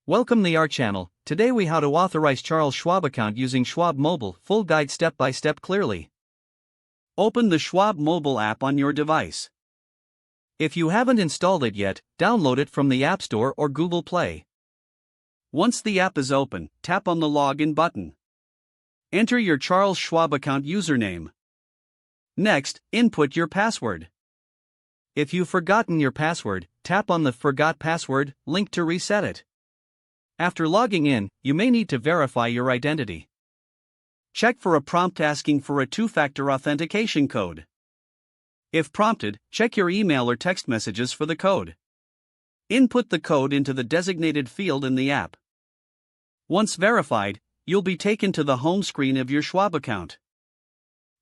Welcome to our channel. Today we how to authorize Charles Schwab account using Schwab Mobile. Full guide step by step clearly. Open the Schwab Mobile app on your device. If you haven't installed it yet, download it from the App Store or Google Play. Once the app is open, tap on the Login button. Enter your Charles Schwab account username. Next, input your password. If you've forgotten your password, tap on the Forgot Password link to reset it. After logging in, you may need to verify your identity. Check for a prompt asking for a two-factor authentication code. If prompted, check your email or text messages for the code. Input the code into the designated field in the app. Once verified, you'll be taken to the home screen of your Schwab account.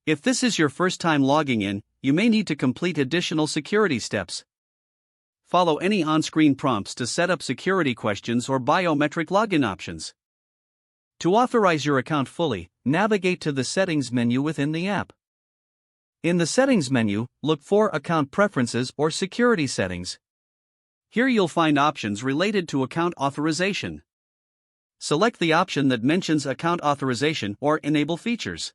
If this is your first time logging in, you may need to complete additional security steps. Follow any on-screen prompts to set up security questions or biometric login options. To authorize your account fully, navigate to the Settings menu within the app. In the Settings menu, look for Account Preferences or Security Settings. Here you'll find options related to account authorization. Select the option that mentions account authorization or Enable Features.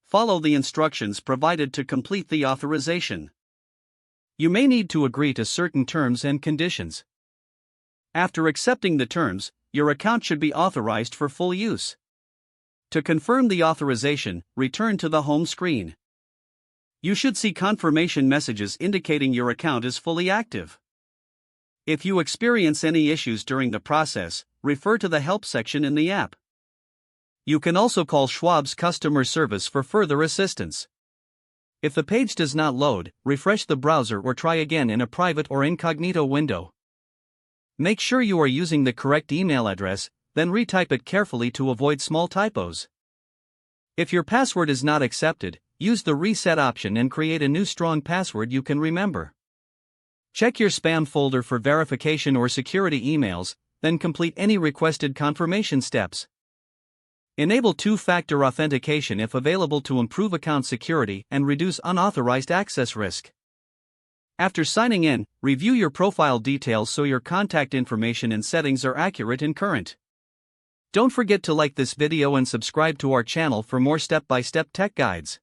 Follow the instructions provided to complete the authorization. You may need to agree to certain terms and conditions. After accepting the terms, your account should be authorized for full use. To confirm the authorization, return to the home screen. You should see confirmation messages indicating your account is fully active. If you experience any issues during the process, refer to the Help section in the app. You can also call Schwab's customer service for further assistance. If the page does not load, refresh the browser or try again in a private or incognito window. Make sure you are using the correct email address, then retype it carefully to avoid small typos. If your password is not accepted, use the reset option and create a new strong password you can remember. Check your spam folder for verification or security emails, then complete any requested confirmation steps. Enable two-factor authentication if available to improve account security and reduce unauthorized access risk. After signing in, review your profile details so your contact information and settings are accurate and current. Don't forget to like this video and subscribe to our channel for more step-by-step tech guides.